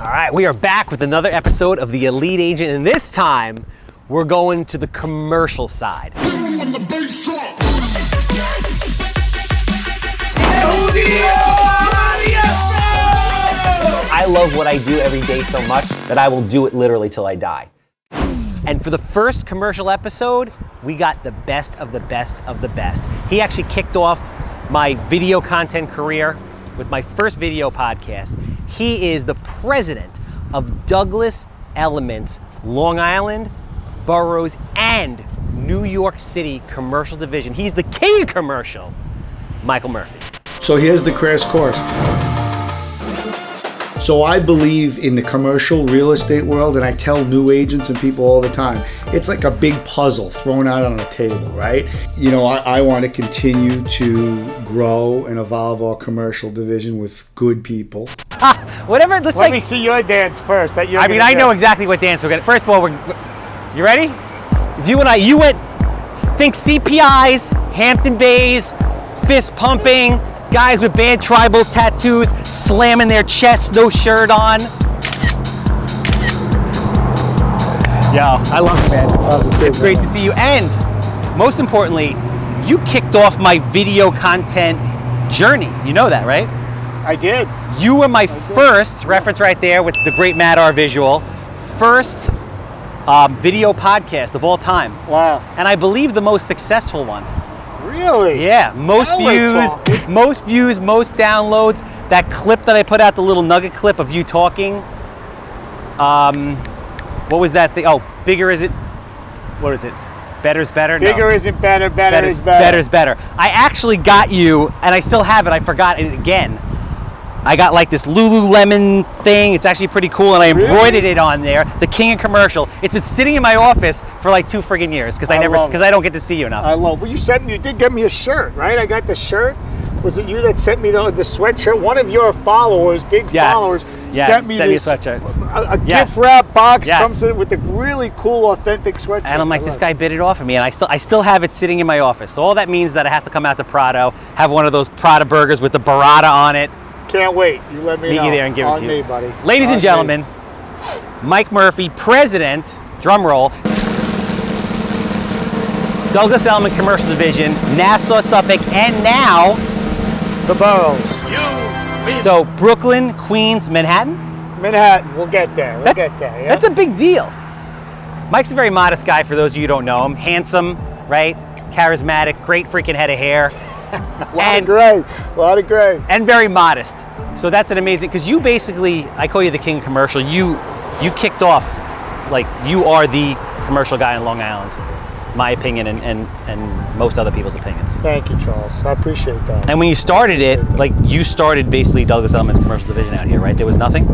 All right, we are back with another episode of The Elite Agent, and this time we're going to the commercial side. I love what I do every day so much that I will do it literally till I die. And for the first commercial episode, we got the best of the best of the best. He actually kicked off my video content career with my first video podcast. He is the president of Douglas Elliman's Long Island, Boroughs, and New York City commercial division. He's the king of commercial, Michael Murphy. So here's the crash course. So I believe in the commercial real estate world, and I tell new agents and people all the time, it's like a big puzzle thrown out on a table, right? You know, I want to continue to grow and evolve our commercial division with good people. Whatever, let's Let me see your dance first. That you're I mean, I know exactly what dance we're gonna. First of all, you ready? You went, think CPIs, Hampton Bays, fist pumping, guys with bad tribals tattoos, slamming their chests, no shirt on. Yo, I love it, man. It's great to see you. And most importantly, you kicked off my video content journey. You know that, right? I did. You were my first, reference right there with the great Matt R visual, first video podcast of all time. Wow. And I believe the most successful one. Really? Yeah, most views, most downloads. That clip that I put out, the little nugget clip of you talking. What was that thing? Oh, bigger is it? What is it? Better's better? Bigger no. isn't better, better is better. Better's better. I actually got you, and I still have it, I forgot it again. I got like this Lululemon thing. It's actually pretty cool, and I embroidered it on there. The king of commercial. It's been sitting in my office for like 2 friggin' years because I don't get to see you enough. I love. Well, you did get me a shirt, right? I got the shirt. Was it you that sent me the sweatshirt? One of your followers, big followers, sent me this sweatshirt. A gift wrap box comes in with a really cool, authentic sweatshirt. And I'm like, this guy bid it off of me, and I still have it sitting in my office. So all that means is that I have to come out to Prado, have one of those Prada burgers with the burrata on it. Can't wait. You let me know. Meet you there and give it to you. On me, buddy. Ladies and gentlemen, Mike Murphy, president, drum roll, Douglas Elliman Commercial Division, Nassau, Suffolk, and now the boroughs. So Brooklyn, Queens, Manhattan? Manhattan. We'll get there. We'll get there. Yeah? That's a big deal. Mike's a very modest guy for those of you who don't know him. Handsome, right? Charismatic, great freaking head of hair. A lot of gray. And very modest. So that's an amazing, because you basically, I call you the king of commercial. You kicked off, like you are the commercial guy in Long Island, my opinion and most other people's opinions. Thank you, Charles. I appreciate that. And when you started it, like you started basically Douglas Elliman's commercial division out here, right? There was nothing?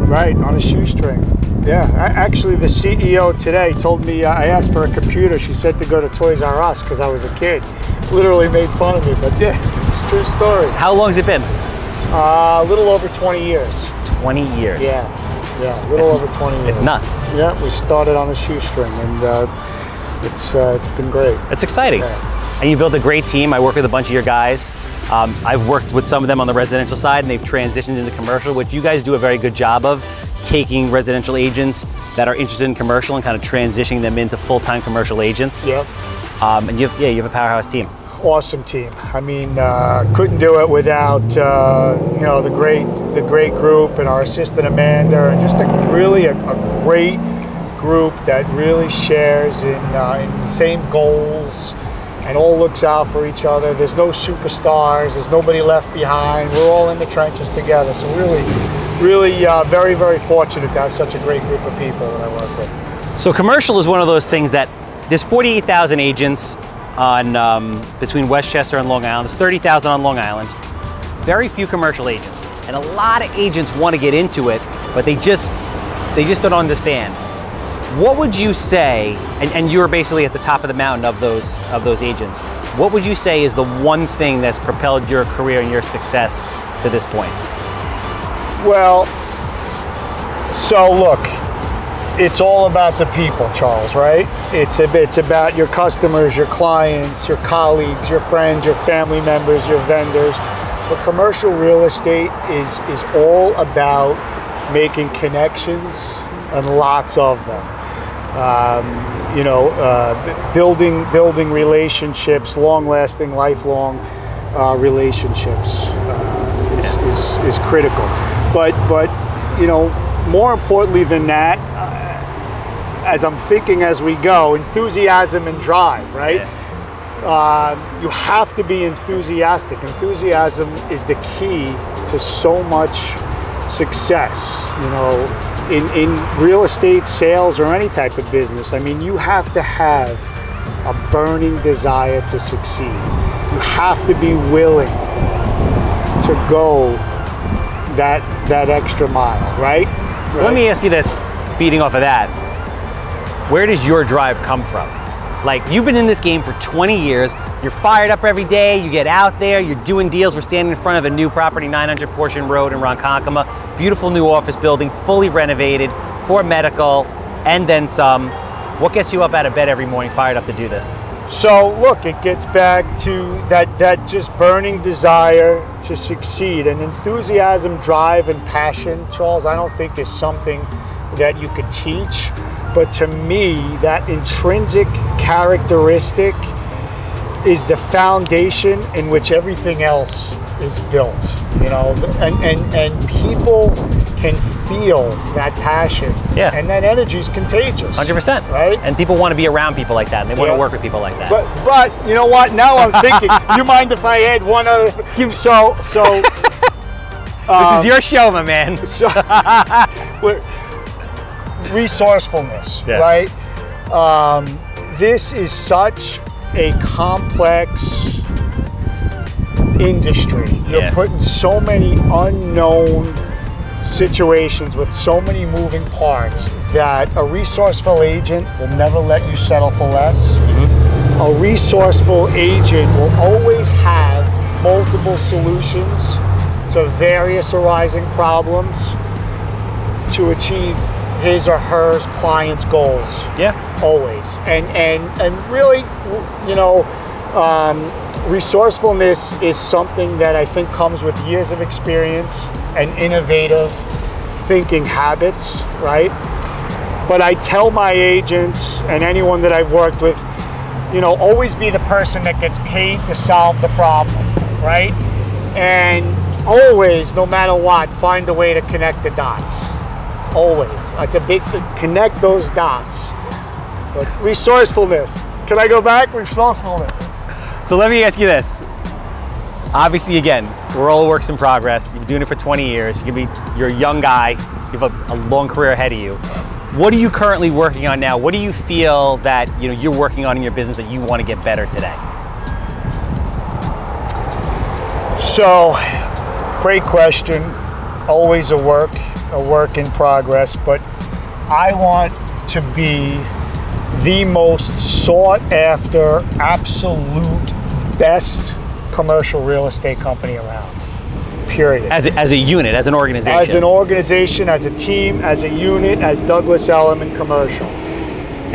Right, on a shoestring. Yeah, actually the CEO today told me, I asked for a computer. She said to go to Toys R Us because I was a kid. Literally made fun of me, but yeah, it's a true story. How long has it been? A little over 20 years. 20 years? Yeah, a little over 20 years. It's nuts. Yeah, we started on a shoestring, and it's been great. It's exciting. Yeah. And you built a great team. I work with a bunch of your guys. I've worked with some of them on the residential side, and they've transitioned into commercial, which you guys do a very good job of, taking residential agents that are interested in commercial and kind of transitioning them into full-time commercial agents. Yep. And you have a powerhouse team. Awesome team. I mean, couldn't do it without you know, the great group and our assistant Amanda, and just really a great group that really shares in the same goals and all looks out for each other. There's no superstars. There's nobody left behind. We're all in the trenches together. So really very, very fortunate to have such a great group of people that I work with. So commercial is one of those things that there's 48,000 agents on between Westchester and Long Island. There's 30,000 on Long Island. Very few commercial agents, and a lot of agents want to get into it, but they just don't understand. What would you say, and you're basically at the top of the mountain of those agents, what would you say is the one thing that's propelled your career and your success to this point? Well, so look, it's all about the people, Charles, right? It's about your customers, your clients, your colleagues, your friends, your family members, your vendors. But commercial real estate is all about making connections, and lots of them. Building relationships, long-lasting, lifelong relationships is critical. But more importantly than that, as I'm thinking as we go, enthusiasm and drive, right? Yeah. You have to be enthusiastic. Enthusiasm is the key to so much success, in real estate, sales, or any type of business. I mean, you have to have a burning desire to succeed. You have to be willing to go that extra mile, right? So let me ask you this, feeding off of that. Where does your drive come from? Like, you've been in this game for 20 years, you're fired up every day, you get out there, you're doing deals. We're standing in front of a new property, 900 Portion Road in Ronkonkoma, beautiful new office building, fully renovated for medical, and then some. What gets you up out of bed every morning, fired up to do this? So look, it gets back to that just burning desire to succeed. And enthusiasm, drive, and passion, Charles, I don't think is something that you could teach. But to me, that intrinsic characteristic is the foundation in which everything else is built, and people can feel that passion. Yeah. And that energy is contagious. 100%. Right? And people want to be around people like that, and they want to work with people like that. But you know what? Now I'm thinking, you mind if I add one other thing? So this is your show, my man. Resourcefulness, right? This is such a complex industry. You're putting so many unknown situations with so many moving parts that a resourceful agent will never let you settle for less. Mm-hmm. A resourceful agent will always have multiple solutions to various arising problems to achieve his or her client's goals. Yeah. Always. And really, resourcefulness is something that I think comes with years of experience and innovative thinking habits, right? But I tell my agents and anyone that I've worked with, always be the person that gets paid to solve the problem, right? And always, no matter what, find a way to connect the dots. Always. It's a big thing. Connect those dots. But resourcefulness. Can I go back? Resourcefulness. So let me ask you this. Obviously, again, we're all works in progress. You've been doing it for 20 years. You're a young guy. You have a long career ahead of you. What are you currently working on now? What do you feel that you're working on in your business that you want to get better today? So, great question. Always a work in progress, but I want to be the most sought after, absolute best commercial real estate company around, period. As a unit, as an organization? As an organization, as a team, as a unit, as Douglas Elliman Commercial.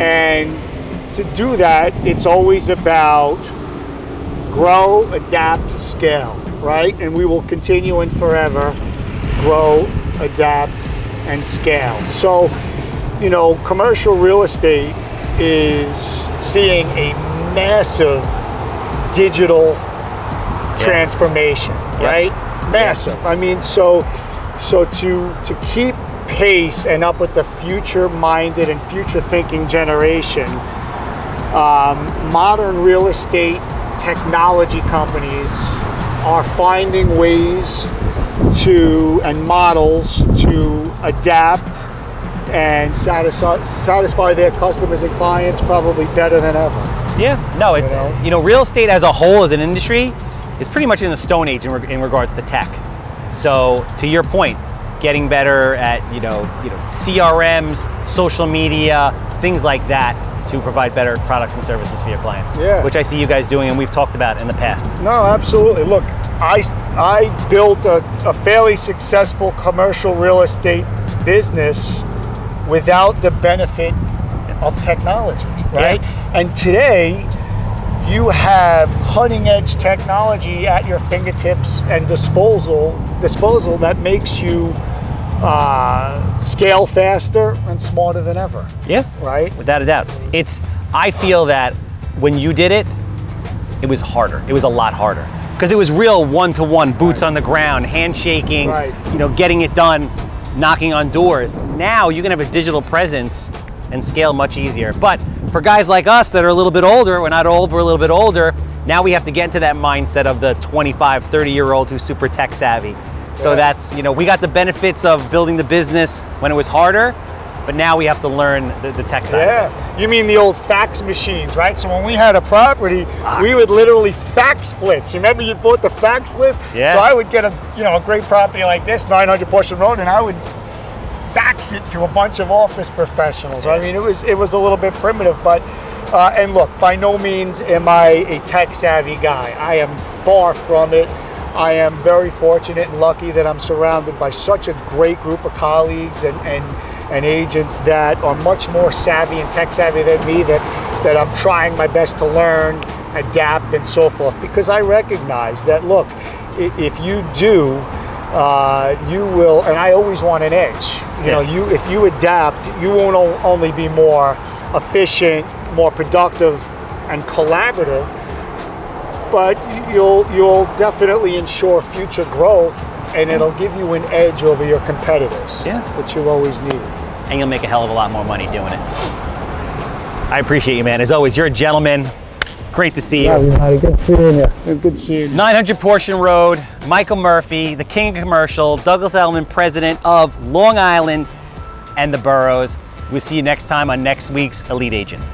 And to do that, it's always about grow, adapt, scale, right? And we will continue and forever grow, adapt, and scale. So, commercial real estate is seeing a massive digital transformation, right? Massive. I mean, so to keep pace and up with the future-minded and future-thinking generation, modern real estate technology companies are finding ways and models to adapt and satisfy their customers and clients probably better than ever. Yeah, no, real estate as a whole, as an industry, is pretty much in the Stone Age in regards to tech. So, to your point, getting better at CRMs, social media, things like that to provide better products and services for your clients. Yeah, which I see you guys doing, and we've talked about in the past. No, absolutely. Look, I built a fairly successful commercial real estate business without the benefit of technology, right? Yeah. And today, you have cutting edge technology at your fingertips and disposal that makes you scale faster and smarter than ever. Yeah, right? Without a doubt. I feel that when you did it, it was harder. It was a lot harder because it was real one-to-one, boots on the ground, handshaking, you know, getting it done, knocking on doors. Now you can have a digital presence and scale much easier. But for guys like us that are a little bit older, we're not old, we're a little bit older, now we have to get into that mindset of the 25, 30-year-old who's super tech savvy. So that's, you know, we got the benefits of building the business when it was harder, but now we have to learn the tech side. Yeah, you mean the old fax machines, right? So when we had a property, we would literally fax splits. You remember you bought the fax list? Yeah. So I would get a great property like this, 900 Portion Road, and I would fax it to a bunch of office professionals. I mean, it was a little bit primitive, but and look, by no means am I a tech savvy guy. I am far from it. I am very fortunate and lucky that I'm surrounded by such a great group of colleagues and agents that are much more savvy and tech savvy than me, that I'm trying my best to learn, adapt, and so forth, because I recognize that, look, if you do, you will, and I always want an edge. You know, if you adapt, you won't only be more efficient, more productive, and collaborative, but you'll definitely ensure future growth, and it'll give you an edge over your competitors, which you always need. And you'll make a hell of a lot more money doing it. I appreciate you, man. As always, you're a gentleman. Great to see you. Yeah, good seeing you. Good seeing you. 900 Portion Road, Michael Murphy, the king of commercial, Douglas Elliman, president of Long Island and the boroughs. We'll see you next time on next week's Elite Agent.